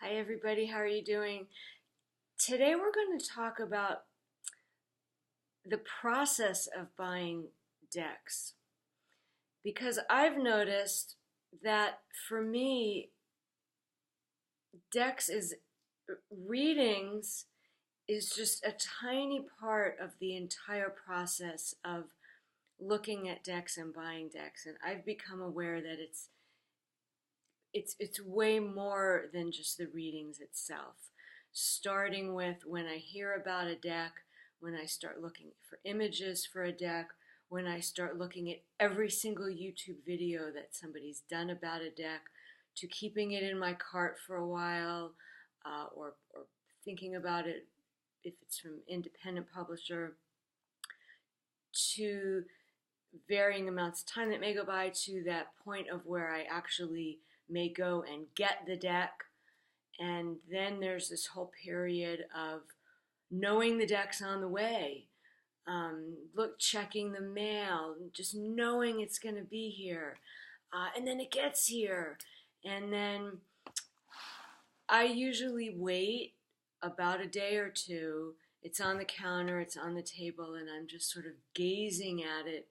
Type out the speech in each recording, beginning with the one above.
Hi everybody, how are you doing? Today we're going to talk about the process of buying decks because I've noticed that for me, decks is readings is just a tiny part of the entire process of looking at decks and buying decks, and I've become aware that it's way more than just the readings itself. Starting with when I hear about a deck, when I start looking for images for a deck, when I start looking at every single YouTube video that somebody's done about a deck, to keeping it in my cart for a while, or thinking about it if it's from independent publisher, to varying amounts of time that may go by to that point of where I actually may go and get the deck. And then there's this whole period of knowing the deck's on the way, checking the mail, just knowing it's going to be here. And then it gets here. And then I usually wait about a day or two. It's on the counter, it's on the table, and I'm just sort of gazing at it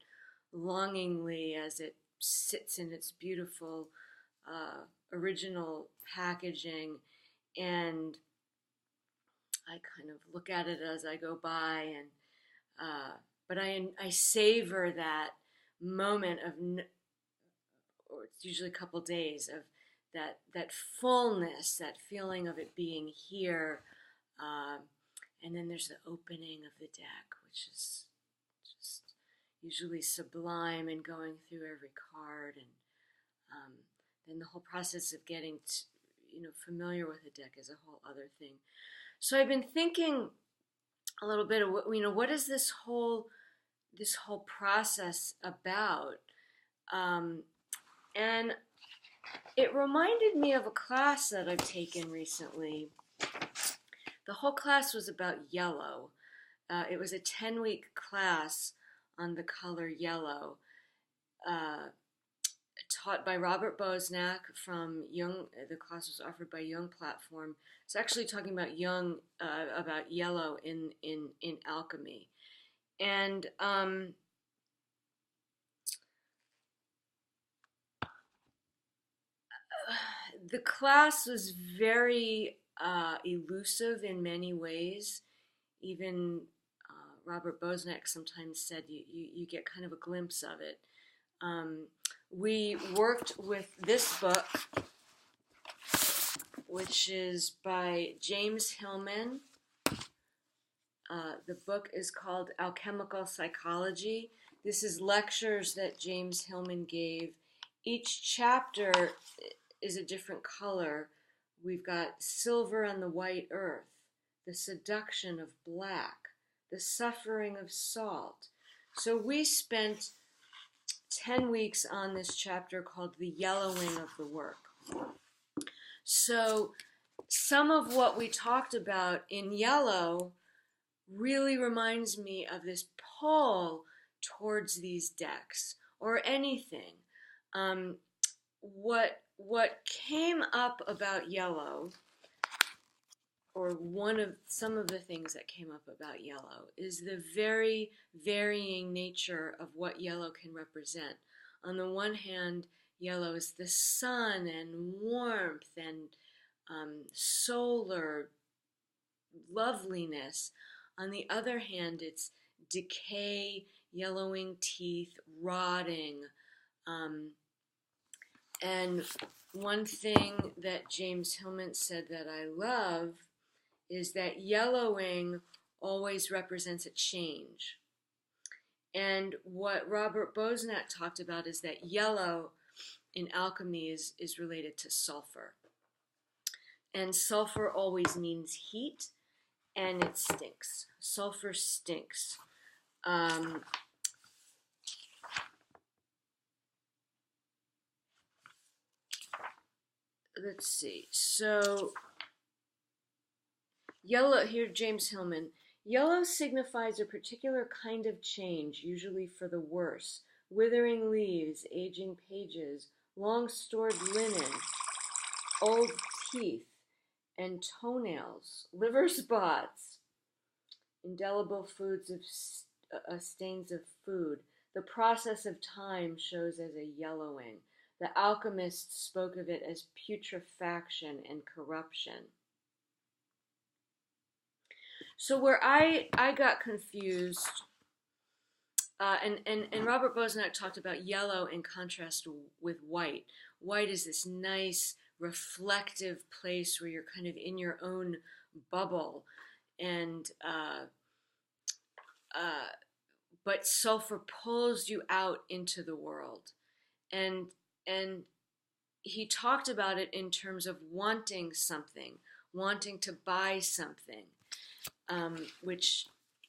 longingly as it sits in its beautiful original packaging, and I kind of look at it as I go by, and but I savor that moment of, or it's usually a couple days of that fullness, that feeling of it being here, and then there's the opening of the deck, which is just usually sublime, and going through every card, and then the whole process of getting familiar with a deck is a whole other thing. So I've been thinking a little bit of what is this whole process about, and it reminded me of a class that I've taken recently. The whole class was about yellow. It was a 10-week class on the color yellow, taught by Robert Bosnak from Young. The class was offered by Young Platform. It's actually talking about about yellow in alchemy, and the class was very elusive in many ways. Even Robert Bosnak sometimes said you get kind of a glimpse of it. We worked with this book, which is by James Hillman. The book is called Alchemical Psychology. This is lectures that James Hillman gave. Each chapter is a different color. We've got silver on the white earth, the seduction of black, the suffering of salt. So we spent 10 weeks on this chapter called The Yellowing of the Work. So some of what we talked about in yellow really reminds me of this pull towards these decks or anything. What came up about yellow, or some of the things that came up about yellow, is the very varying nature of what yellow can represent. On the one hand, yellow is the sun and warmth and solar loveliness. On the other hand, it's decay, yellowing teeth, rotting. And one thing that James Hillman said that I love is that yellowing always represents a change. And what Robert Bosnak talked about is that yellow in alchemy is related to sulfur. And sulfur always means heat, and it stinks. Sulfur stinks. Let's see. So, yellow, here James Hillman. Yellow signifies a particular kind of change, usually for the worse. Withering leaves, aging pages, long stored linen, old teeth, and toenails, liver spots, indelible foods of stains of food. The process of time shows as a yellowing. The alchemists spoke of it as putrefaction and corruption. So where I got confused, and Robert Bosnak talked about yellow in contrast with white. White is this nice, reflective place where you're kind of in your own bubble, and but sulfur pulls you out into the world, and and he talked about it in terms of wanting something, wanting to buy something, which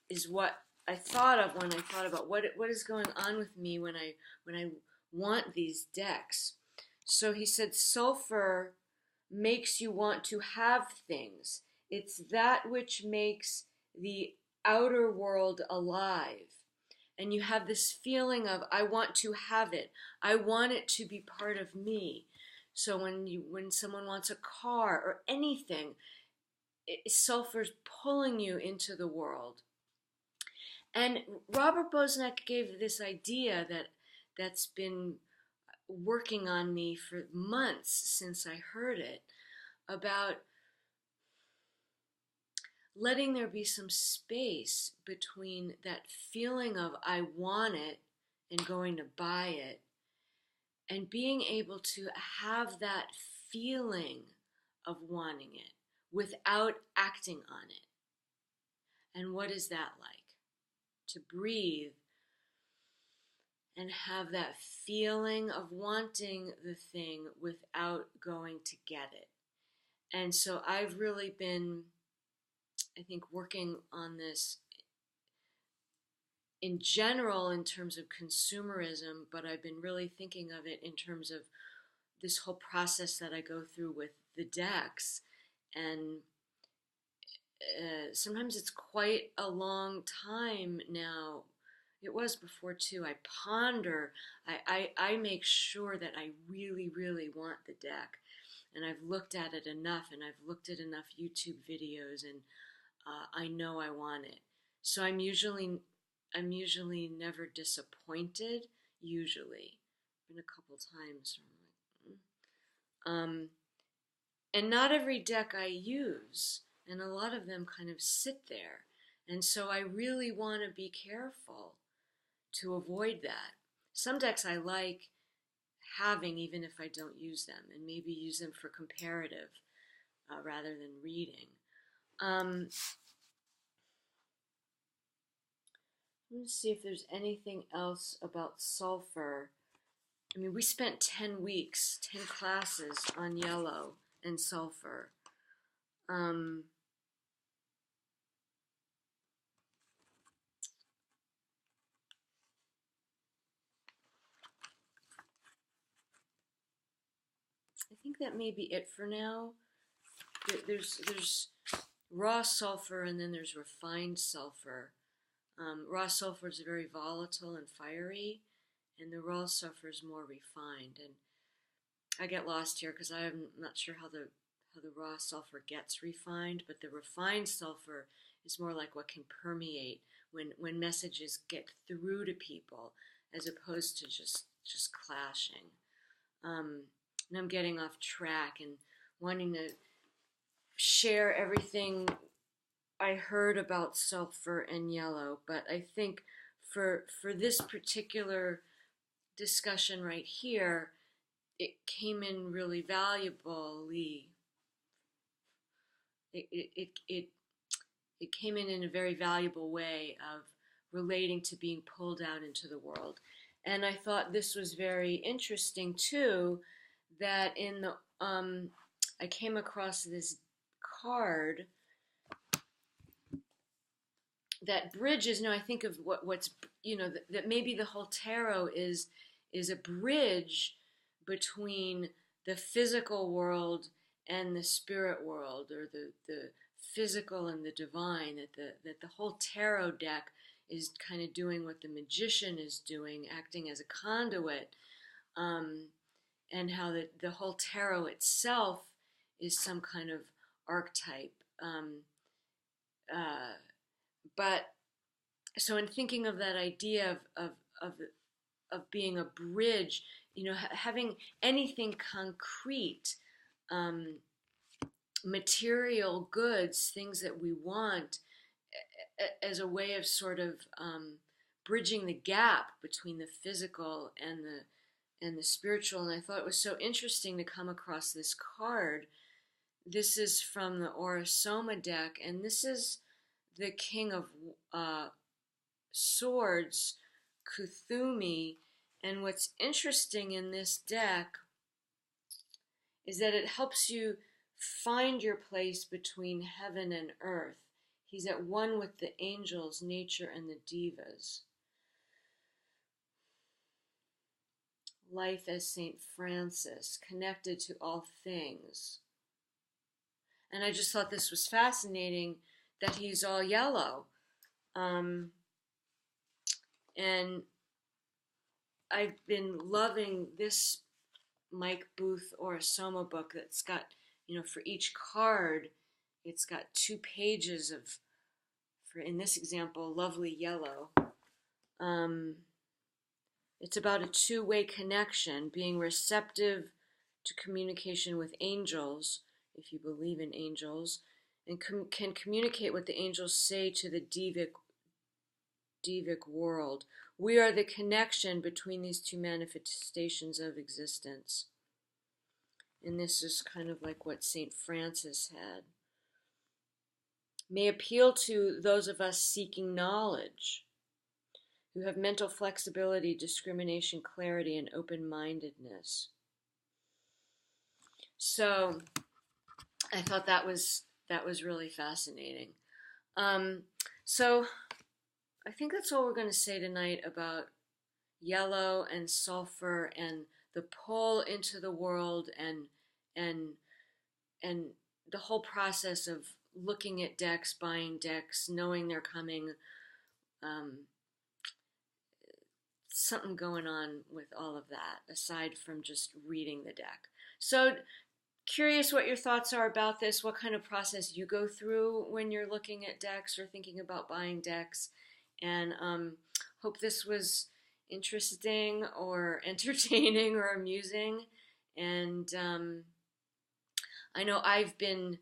is what I thought of when I thought about what is going on with me when I want these decks. So he said sulfur makes you want to have things. It's that which makes the outer world alive. And you have this feeling of, I want to have it. I want it to be part of me. So when someone wants a car or anything, sulfur's pulling you into the world. And Robert Bosnak gave this idea that's been working on me for months since I heard it, about letting there be some space between that feeling of I want it and going to buy it, and being able to have that feeling of wanting it without acting on it. And what is that like? To breathe and have that feeling of wanting the thing without going to get it. And so I've really been, I think, working on this in general in terms of consumerism, but I've been really thinking of it in terms of this whole process that I go through with the decks. And sometimes it's quite a long time now. It was before too. I ponder, I make sure that I really, really want the deck. And I've looked at it enough, and I've looked at enough YouTube videos, and I know I want it. So I'm usually never disappointed. Usually, been a couple times. And not every deck I use, and a lot of them kind of sit there. And so I really want to be careful to avoid that. Some decks I like having even if I don't use them, and maybe use them for comparative rather than reading. Let me see if there's anything else about sulfur. I mean, we spent 10 weeks, 10 classes on yellow and sulfur. I think that may be it for now. There's raw sulfur, and then there's refined sulfur. Raw sulfur is very volatile and fiery, and the raw sulfur is more refined. And I get lost here because I'm not sure how the raw sulfur gets refined, but the refined sulfur is more like what can permeate when messages get through to people, as opposed to just clashing. And I'm getting off track and wanting to share everything I heard about sulfur and yellow, but I think for this particular discussion right here, it came in really valuably. It came in a very valuable way of relating to being pulled out into the world. And I thought this was very interesting too, that in the I came across this card that bridges. I think of what's that maybe the whole tarot is a bridge between the physical world and the spirit world, or the physical and the divine. That the whole tarot deck is kind of doing what the magician is doing, acting as a conduit. And how the whole tarot itself is some kind of archetype. Uh, but so in thinking of that idea of being a bridge, having anything concrete, um, material goods, things that we want, as a way of sort of bridging the gap between the physical and the spiritual. And I thought it was so interesting to come across this card. This is from the Orasoma deck, and this is the King of Swords, Kuthumi. And what's interesting in this deck is that it helps you find your place between heaven and earth. He's at one with the angels, nature, and the devas. Life as St. Francis, connected to all things. And I just thought this was fascinating that he's all yellow. And I've been loving this Mike Booth Orasoma book that's got, for each card, it's got 2 pages of, for in this example, lovely yellow. It's about a 2-way connection, being receptive to communication with angels, if you believe in angels, and can communicate what the angels say to the devic world. We are the connection between these 2 manifestations of existence. And this is kind of like what St. Francis had. May appeal to those of us seeking knowledge, who have mental flexibility, discrimination, clarity, and open-mindedness. So I thought that was really fascinating. So I think that's all we're going to say tonight about yellow and sulfur and the pull into the world and the whole process of looking at decks, buying decks, knowing they're coming. Something going on with all of that aside from just reading the deck. So curious what your thoughts are about this, what kind of process you go through when you're looking at decks or thinking about buying decks. And hope this was interesting or entertaining or amusing. And I know I've been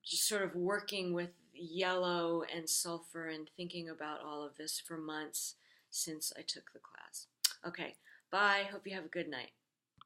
just sort of working with yellow and sulfur and thinking about all of this for months since I took the class. Okay, bye. Hope you have a good night.